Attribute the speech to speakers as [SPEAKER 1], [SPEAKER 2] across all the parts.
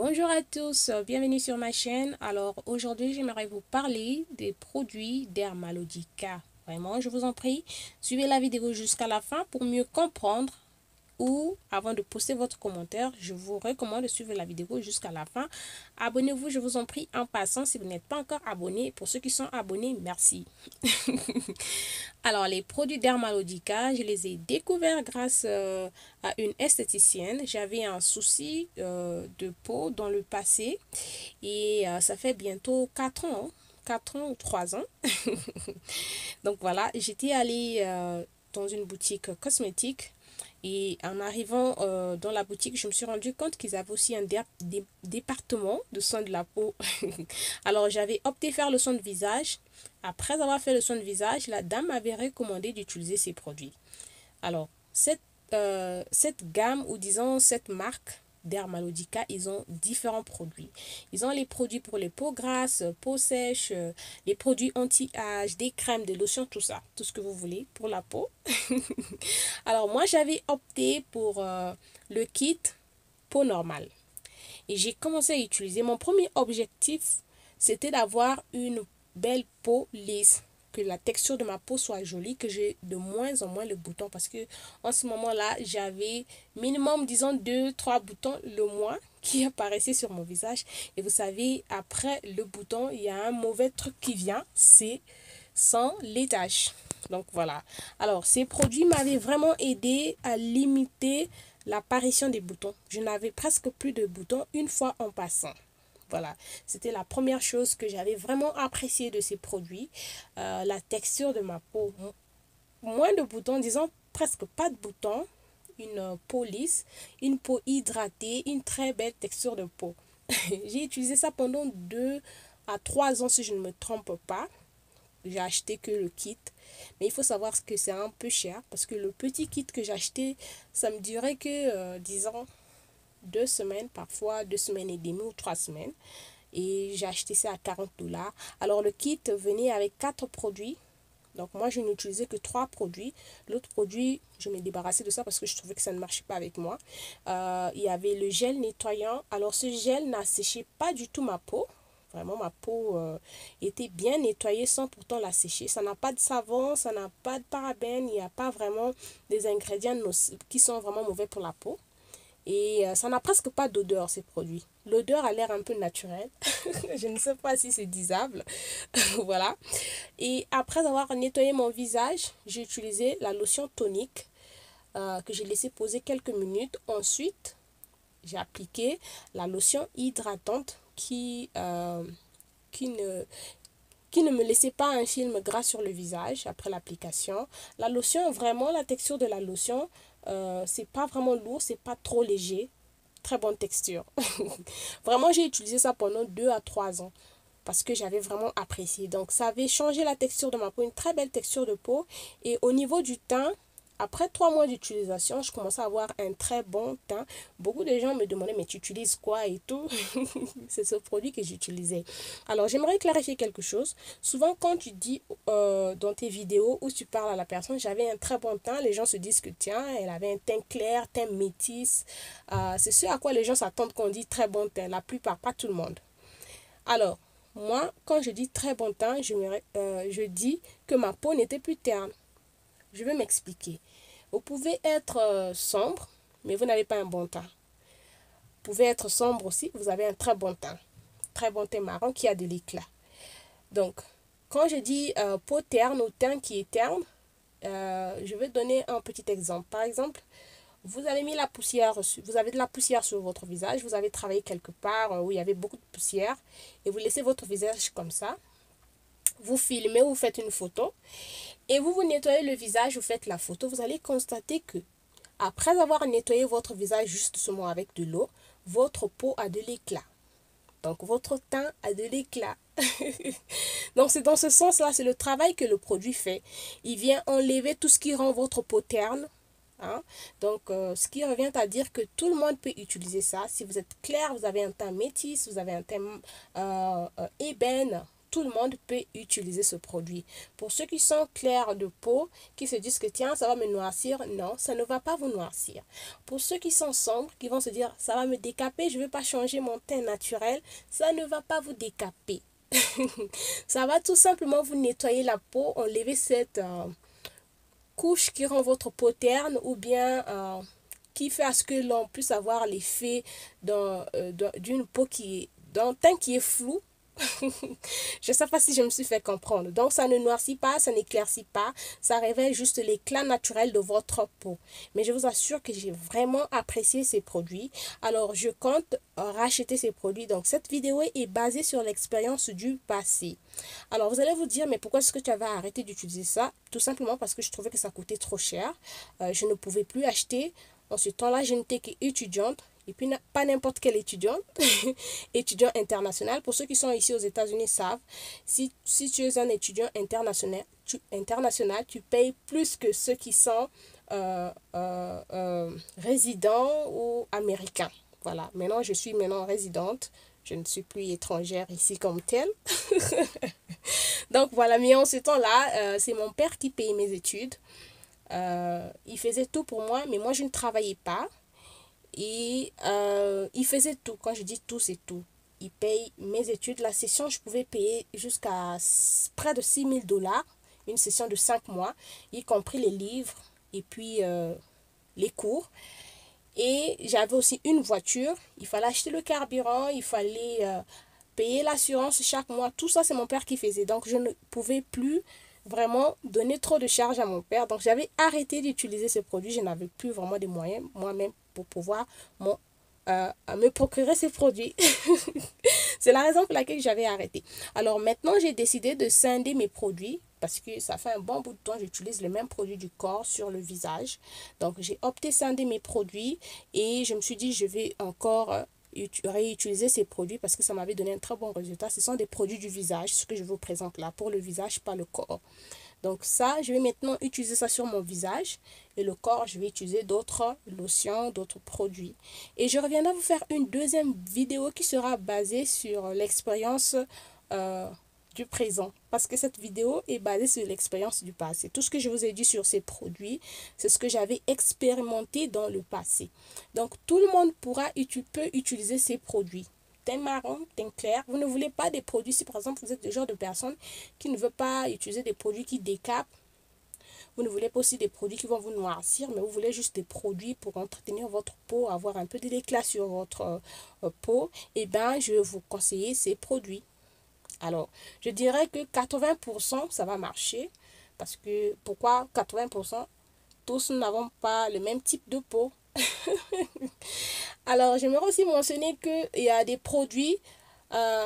[SPEAKER 1] Bonjour à tous, bienvenue sur ma chaîne. Alors aujourd'hui, j'aimerais vous parler des produits Dermalogica. Vraiment, je vous en prie, suivez la vidéo jusqu'à la fin pour mieux comprendre ou avant de poster votre commentaire, je vous recommande de suivre la vidéo jusqu'à la fin. Abonnez-vous, je vous en prie, en passant si vous n'êtes pas encore abonné. Pour ceux qui sont abonnés, merci. Alors, les produits Dermalogica, je les ai découverts grâce à une esthéticienne. J'avais un souci de peau dans le passé et ça fait bientôt 4 ans. 4 ans ou 3 ans. Donc voilà, j'étais allée dans une boutique cosmétique et en arrivant dans la boutique, je me suis rendu compte qu'ils avaient aussi un département de soins de la peau. Alors j'avais opté faire le soin de visage. Après avoir fait le soin de visage, la dame m'avait recommandé d'utiliser ces produits. Alors cette gamme ou disons cette marque Dermalogica, ils ont différents produits. Ils ont les produits pour les peaux grasses, peau sèche, les produits anti-âge, des crèmes, des lotions, tout ça, tout ce que vous voulez pour la peau. Alors moi j'avais opté pour le kit peau normale et j'ai commencé à utiliser. Mon premier objectif c'était d'avoir une belle peau lisse, que la texture de ma peau soit jolie, que j'ai de moins en moins le bouton parce que en ce moment-là, j'avais minimum, disons, 2 3 boutons le mois qui apparaissaient sur mon visage. Et vous savez, après le bouton, il y a un mauvais truc qui vient, c'est sans les taches. Donc voilà. Alors, ces produits m'avaient vraiment aidé à limiter l'apparition des boutons. Je n'avais presque plus de boutons une fois en passant. Voilà, c'était la première chose que j'avais vraiment apprécié de ces produits. La texture de ma peau. Moins de boutons, disons presque pas de boutons. Une peau lisse, une peau hydratée, une très belle texture de peau. J'ai utilisé ça pendant 2 à 3 ans si je ne me trompe pas. J'ai acheté que le kit. Mais il faut savoir que c'est un peu cher parce que le petit kit que j'ai acheté, ça me durait que, disons, 2 semaines, parfois 2 semaines et demie ou 3 semaines. Et j'ai acheté ça à 40 $. Alors le kit venait avec 4 produits. Donc moi je n'utilisais que 3 produits. L'autre produit, je m'ai débarrassé de ça parce que je trouvais que ça ne marchait pas avec moi. Il y avait le gel nettoyant. Alors ce gel n'asséchait pas du tout ma peau. Vraiment, ma peau était bien nettoyée sans pourtant la sécher. Ça n'a pas de savon, ça n'a pas de parabènes, il n'y a pas vraiment des ingrédients qui sont vraiment mauvais pour la peau. Et ça n'a presque pas d'odeur, ces produits. L'odeur a l'air un peu naturelle. Je ne sais pas si c'est disable. Voilà. Et après avoir nettoyé mon visage, j'ai utilisé la lotion tonique que j'ai laissé poser quelques minutes. Ensuite, j'ai appliqué la lotion hydratante qui ne, qui ne me laissait pas un film gras sur le visage après l'application. La lotion, vraiment, la texture de la lotion, c'est pas vraiment lourd, c'est pas trop léger. Très bonne texture. Vraiment, j'ai utilisé ça pendant 2 à 3 ans parce que j'avais vraiment apprécié. Donc, ça avait changé la texture de ma peau, une très belle texture de peau. Et au niveau du teint, après 3 mois d'utilisation, je commençais à avoir un très bon teint. Beaucoup de gens me demandaient, mais tu utilises quoi et tout. C'est ce produit que j'utilisais. Alors, j'aimerais clarifier quelque chose. Souvent, quand tu dis dans tes vidéos où tu parles à la personne, j'avais un très bon teint, les gens se disent que tiens, elle avait un teint clair, teint métis. C'est ce à quoi les gens s'attendent quand on dit très bon teint. La plupart, pas tout le monde. Alors, moi, quand je dis très bon teint, je dis que ma peau n'était plus terne. Je vais m'expliquer. Vous pouvez être sombre, mais vous n'avez pas un bon teint. Vous pouvez être sombre aussi, vous avez un très bon teint. Très bon teint marron qui a de l'éclat. Donc, quand je dis peau terne ou teint qui est terne, je vais donner un petit exemple. Par exemple, vous avez mis la poussière, vous avez de la poussière sur votre visage, vous avez travaillé quelque part où il y avait beaucoup de poussière et vous laissez votre visage comme ça. Vous filmez, vous faites une photo et vous nettoyez le visage, vous faites la photo. Vous allez constater que après avoir nettoyé votre visage justement avec de l'eau, votre peau a de l'éclat. Donc votre teint a de l'éclat. Donc c'est dans ce sens-là, c'est le travail que le produit fait. Il vient enlever tout ce qui rend votre peau terne. Hein? Donc, ce qui revient à dire que tout le monde peut utiliser ça. Si vous êtes clair, vous avez un teint métis, vous avez un teint ébène, tout le monde peut utiliser ce produit. Pour ceux qui sont clairs de peau, qui se disent que tiens, ça va me noircir, non, ça ne va pas vous noircir. Pour ceux qui sont sombres, qui vont se dire ça va me décaper, je ne veux pas changer mon teint naturel, ça ne va pas vous décaper. Ça va tout simplement vous nettoyer la peau, enlever cette couche qui rend votre peau terne ou bien qui fait à ce que l'on puisse avoir l'effet d'une peau d'un teint qui est flou. Je ne sais pas si je me suis fait comprendre. Donc, ça ne noircit pas, ça n'éclaircit pas. Ça révèle juste l'éclat naturel de votre peau. Mais je vous assure que j'ai vraiment apprécié ces produits. Alors, je compte racheter ces produits. Donc, cette vidéo est basée sur l'expérience du passé. Alors, vous allez vous dire, mais pourquoi est-ce que tu avais arrêté d'utiliser ça? Tout simplement parce que je trouvais que ça coûtait trop cher. Je ne pouvais plus acheter. En ce temps-là, je n'étais qu'étudiante. Et puis, pas n'importe quelle étudiante, étudiant international. Pour ceux qui sont ici aux États-Unis savent, si tu es un étudiant international, tu payes plus que ceux qui sont résidents ou américains. Voilà, maintenant je suis résidente. Je ne suis plus étrangère ici comme telle. Donc voilà, mais en ce temps-là, c'est mon père qui payait mes études. Il faisait tout pour moi, mais moi je ne travaillais pas. Et il faisait tout. Quand je dis tout, c'est tout. Il paye mes études. La session, je pouvais payer jusqu'à près de 6 000 $. Une session de 5 mois, y compris les livres et puis les cours. Et j'avais aussi une voiture. Il fallait acheter le carburant. Il fallait payer l'assurance chaque mois. Tout ça, c'est mon père qui faisait. Donc, je ne pouvais plus vraiment donner trop de charges à mon père. Donc, j'avais arrêté d'utiliser ces produits. Je n'avais plus vraiment de moyens moi-même pour pouvoir me procurer ces produits. C'est la raison pour laquelle j'avais arrêté. Alors maintenant, j'ai décidé de scinder mes produits parce que ça fait un bon bout de temps que j'utilise les mêmes produits du corps sur le visage. Donc, j'ai opté scinder mes produits et je me suis dit, je vais encore réutiliser ces produits parce que ça m'avait donné un très bon résultat. Ce sont des produits du visage, ce que je vous présente là, pour le visage, pas le corps. Donc ça, je vais maintenant utiliser ça sur mon visage. Et le corps, je vais utiliser d'autres lotions, d'autres produits. Et je reviendrai vous faire une deuxième vidéo qui sera basée sur l'expérience du présent. Parce que cette vidéo est basée sur l'expérience du passé. Tout ce que je vous ai dit sur ces produits, c'est ce que j'avais expérimenté dans le passé. Donc tout le monde peut utiliser ces produits. Teint marron, teint clair. Vous ne voulez pas des produits, si par exemple vous êtes le genre de personne qui ne veut pas utiliser des produits qui décapent, vous ne voulez pas aussi des produits qui vont vous noircir, mais vous voulez juste des produits pour entretenir votre peau, avoir un peu de l'éclat sur votre peau, et bien je vais vous conseiller ces produits. Alors, je dirais que 80% ça va marcher, parce que pourquoi 80%? Tous n'avons pas le même type de peau. Alors, j'aimerais aussi mentionner qu'il y a des produits,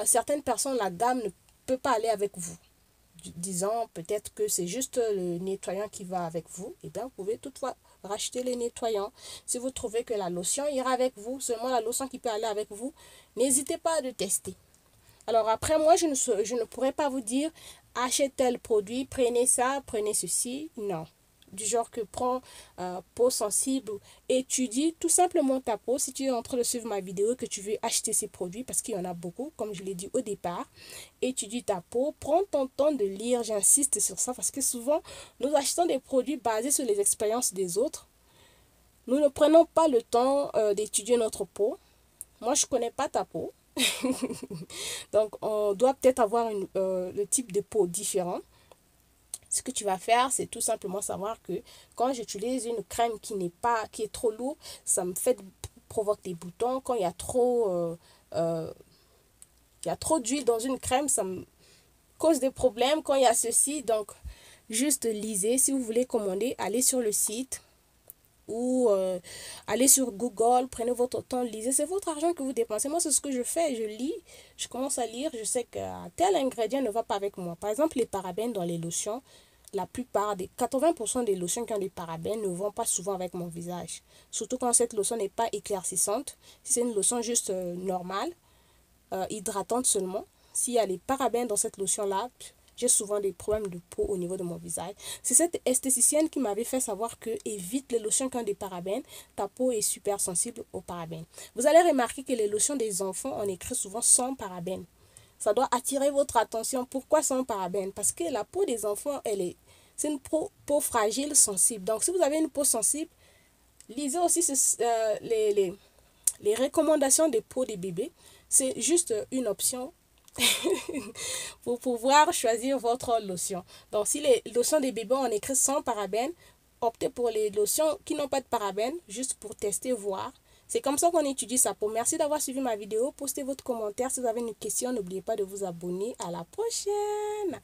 [SPEAKER 1] certaines personnes, la gamme ne peut pas aller avec vous. Disons peut-être que c'est juste le nettoyant qui va avec vous. Et bien, vous pouvez toutefois racheter les nettoyants. Si vous trouvez que la lotion ira avec vous, seulement la lotion qui peut aller avec vous, n'hésitez pas à le tester. Alors après, moi, je ne pourrais pas vous dire, achetez tel produit, prenez ça, prenez ceci. Non. Du genre que prends peau sensible, étudie tout simplement ta peau. Si tu es en train de suivre ma vidéo et que tu veux acheter ces produits, parce qu'il y en a beaucoup, comme je l'ai dit au départ, étudie ta peau, prends ton temps de lire, j'insiste sur ça, parce que souvent, nous achetons des produits basés sur les expériences des autres. Nous ne prenons pas le temps d'étudier notre peau. Moi, je ne connais pas ta peau. Donc, on doit peut-être avoir le type de peau différent. Ce que tu vas faire, c'est tout simplement savoir que quand j'utilise une crème qui est trop lourde, ça me fait provoque des boutons. Quand il y a trop d'huile dans une crème, ça me cause des problèmes. Quand il y a ceci, donc juste lisez. Si vous voulez commander, allez sur le site ou allez sur Google, prenez votre temps, lisez. C'est votre argent que vous dépensez. Moi, c'est ce que je fais. Je lis, je commence à lire. Je sais que tel ingrédient ne va pas avec moi. Par exemple, les parabènes dans les lotions. La plupart des 80% des lotions qui ont des parabènes ne vont pas souvent avec mon visage. Surtout quand cette lotion n'est pas éclaircissante. Si c'est une lotion juste normale, hydratante seulement. S'il y a des parabènes dans cette lotion-là, j'ai souvent des problèmes de peau au niveau de mon visage. C'est cette esthéticienne qui m'avait fait savoir que évite les lotions qui ont des parabènes. Ta peau est super sensible aux parabènes. Vous allez remarquer que les lotions des enfants, on écrit souvent sans parabènes. ça doit attirer votre attention. Pourquoi sans parabènes? Parce que la peau des enfants, c'est une peau fragile, sensible. Donc, si vous avez une peau sensible, lisez aussi les recommandations des peaux des bébés. C'est juste une option pour pouvoir choisir votre lotion. Donc, si les lotions des bébés ont écrit sans parabènes, optez pour les lotions qui n'ont pas de parabènes, juste pour tester, voir. C'est comme ça qu'on étudie sa peau. Merci d'avoir suivi ma vidéo. Postez votre commentaire. Si vous avez une question, n'oubliez pas de vous abonner. À la prochaine!